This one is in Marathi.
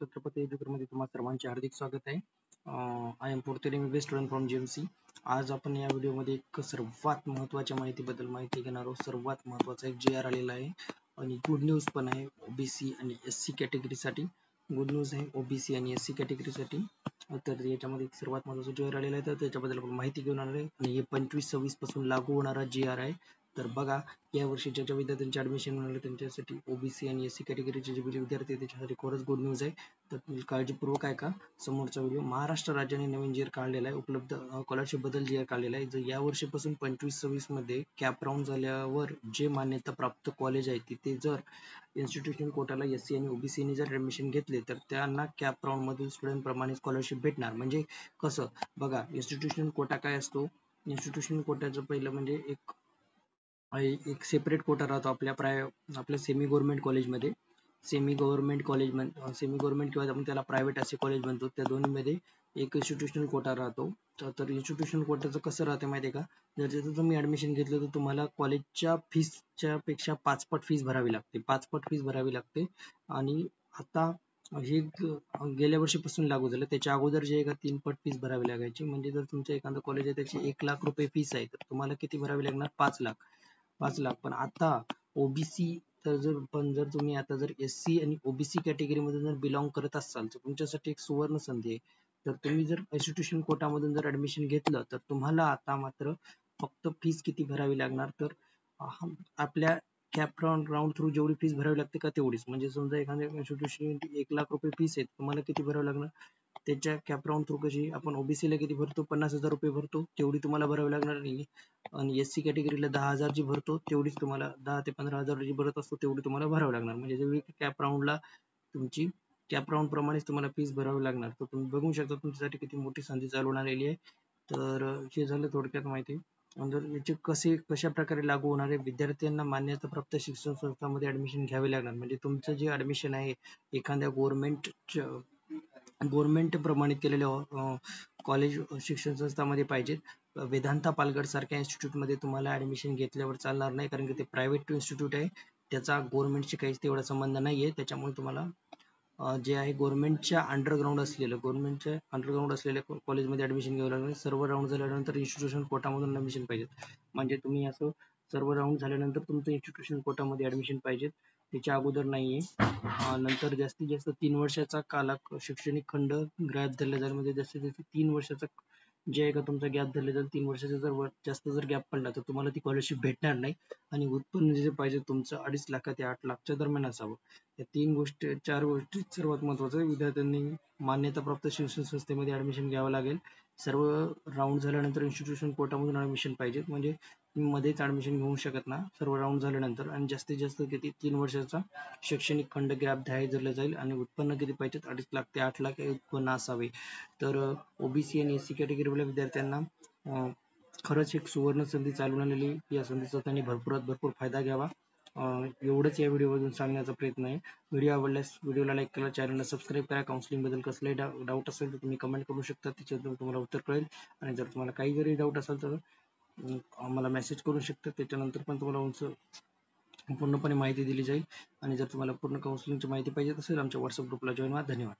छत्रपती एज्युकेशनमध्ये तुम्हा सर्वांचे हार्दिक स्वागत आहे. I am portraying best student from GMC. आज आपण या व्हिडिओमध्ये एक सर्वात महत्त्वाच्या माहितीबद्दल माहिती घेणार आहोत. सर्वात महत्त्वाचा एक GR आलेला आहे आणि गुड न्यूज पण आहे ओबीसी आणि SC कॅटेगरीसाठी. गुड न्यूज आहे ओबीसी आणि SC कॅटेगरीसाठी. तर याच्यामध्ये सर्वात महत्त्वाचा GR आलेला आहे, तर त्याच्याबद्दल आपण माहिती घेऊन आहे आणि हे 25-26 पासून लागू होणारा GR आहे. तर बघा, या वर्षी ज्या विद्यार्थ्यांचे ऍडमिशन मिळाले त्यांच्यासाठी ओबीसी आणि SC कॅटेगरीचे जे विद्यार्थी आहेत त्याच्यासाठी खरंच गुड न्यूज आहे. तर काळजीपूर्वक ऐका समोरचा व्हिडिओ. महाराष्ट्र राज्याने नवीन GR काढलेला आहे, उपलब्ध स्कॉलरशिप बद्दल GR काढलेला आहे. जर या वर्षीपासून 25-26 मध्ये कॅप राऊंड झाल्यावर जे मान्यता प्राप्त कॉलेज आहे तिथे जर इन्स्टिट्यूशन कोटाला SC आणि OBC ने जर ऍडमिशन घेतले तर त्यांना कॅप राऊंड मधील स्टुडंट प्रमाणे स्कॉलरशिप भेटणार. म्हणजे कसं बघा, इन्स्टिट्यूशन कोटा काय असतो? इन्स्टिट्यूशन कोट्याचं पहिलं म्हणजे एक सेपरेट कोटा राहतो आपल्या सेमी गव्हर्नमेंट कॉलेजमध्ये. सेमी गव्हर्नमेंट किंवा आपण त्याला प्रायव्हेट असे कॉलेज म्हणतो, त्या दोन्हीमध्ये एक इन्स्टिट्यूशनल कोटा राहतो. तर इन्स्टिट्यूशनल कोट्याचं कसं राहते माहिती आहे का? जर तिथं तुम्ही ऍडमिशन घेतलं तर तुम्हाला कॉलेजच्या फीसच्या पेक्षा 5 पट फीस भरावी लागते. 5 पट फीस भरावी लागते. आणि आता हे गेल्या वर्षीपासून लागू झालं. त्याच्या अगोदर जे का 3 पट फीस भरावी लागायची. म्हणजे जर तुमचं एखादं कॉलेज आहे त्याची 1 लाख रुपये फीस आहे, तर तुम्हाला किती भरावी लागणार? 5 लाख. 5 लाख. पण आता ओबीसी जर तुम्ही आता जर SC आणि OBC कॅटेगरीमध्ये जर बिलॉंग करत असाल तर तुमच्यासाठी एक सुवर्ण संधी आहे. तर तुम्ही जर इन्स्टिट्यूशन कोटामधून जर ऍडमिशन घेतलं तर तुम्हाला आता मात्र फक्त फीस किती भरावी लागणार? तर आपल्या कॅप राऊंड थ्रू जेवढी फीस भरावी लागते का तेवढीच. म्हणजे समजा एखाद्या इन्स्टिट्यूशन 1 लाख रुपये फीस आहे, तुम्हाला किती भरावी लागणार? त्याच्या कॅप राऊंड थ्रू कशी आपण OBC ला किती भरतो? 50,000 रुपये भरतो, तेवढी तुम्हाला भरावी लागणार नाही. आणि SC कॅटेगरीला 10,000 जी भरतो तेवढीच तुम्हाला 10 ते 15,000 जी भरत असतो तेवढी तुम्हाला भरावी लागणार. म्हणजे जेवढी कॅप राऊंडला तुमची कॅप राऊंड प्रमाणेच तुम्हाला फीस भरावी लागणार. तर तुम्ही बघू शकता तुमच्यासाठी किती मोठी संधी चालून आलेली आहे. तर हे झालं थोडक्यात माहिती. जर याचे कशा प्रकारे लागू होणार आहे? विद्यार्थ्यांना मान्यताप्राप्त शिक्षण संस्थांमध्ये ऍडमिशन घ्यावे लागणार. म्हणजे तुमचं जे ऍडमिशन आहे एखाद्या गव्हर्नमेंट प्रमाणित केलेल्या कॉलेज शिक्षण संस्थांमध्ये पाहिजे. वेदांता पालघर सारख्या इन्स्टिट्यूटमध्ये तुम्हाला ऍडमिशन घेतल्यावर चालणार नाही, कारण की ते प्रायव्हेट इन्स्टिट्यूट आहे. त्याचा गव्हर्नमेंटशी काहीच तेवढा संबंध नाही आहे. त्याच्यामुळे तुम्हाला जे आहे गव्हर्नमेंटच्या अंडरग्राऊंड असलेल्या कॉलेजमध्ये ऍडमिशन घ्यावं लागणार. सर्व राऊंड झाल्यानंतर इन्स्टिट्यूशन कोटामधून ऍडमिशन पाहिजे. म्हणजे तुम्ही असं सर्व राऊंड झाल्यानंतर तुमचं इन्स्टिट्यूशन कोटामध्ये ऍडमिशन पाहिजे, त्याच्या अगोदर नाहीये. नंतर जास्तीत जास्त 3 वर्षाचा शैक्षणिक खंड गॅप धरला जाईल. म्हणजे जास्तीत जास्त 3 वर्षाचा जे आहे का तुमचा गॅप धरला जाईल. 3 वर्षाचा जास्त जर गॅप पडला तर तुम्हाला ती स्कॉलरशिप भेटणार नाही. आणि उत्पन्न जे पाहिजे तुमचं 2.5 लाख ते 8 लाखच्या दरम्यान असावं. या 4 गोष्टी सर्वात महत्त्वाचं. विद्यार्थ्यांनी मान्यताप्राप्त शिक्षण संस्थेमध्ये ऍडमिशन घ्यावं लागेल. सर्व राऊंड झाल्यानंतर इन्स्टिट्यूशन कोटामधून ऍडमिशन पाहिजे. म्हणजे तुम्ही मध्येच ऍडमिशन घेऊ शकत ना, सर्व राऊंड झाल्यानंतर. आणि जास्तीत जास्त किती 3 वर्षाचा शैक्षणिक खंड गॅप धरला जाईल. आणि उत्पन्न किती पाहिजे? 2.5 लाख ते 8 लाख हे उत्पन्न असावे. तर OBC आणि SC कॅटेगरीवाल्या विद्यार्थ्यांना खरंच एक सुवर्ण संधी चालून आलेली. या संधीचा त्यांनी भरपूर फायदा घ्यावा. एवढंच या व्हिडिओमधून सांगण्याचा प्रयत्न आहे. व्हिडिओ आवडल्यास व्हिडिओला लाईक करा, चॅनलला सबस्क्राईब करा. काउन्सिलिंग बद्दल कसलाही डाऊट असेल तर तुम्ही कमेंट करू शकता, त्याच्यातून तुम्हाला उत्तर कळेल. आणि जर तुम्हाला काही जरी डाऊट असेल तर आम्हाला मेसेज करू शकता, त्याच्यानंतर पण तुम्हाला पूर्णपणे माहिती दिली जाईल. आणि जर तुम्हाला पूर्ण काउन्सिलिंगची माहिती पाहिजे असेल आमच्या व्हॉट्सअप ग्रुपला जॉईन व्हा. धन्यवाद.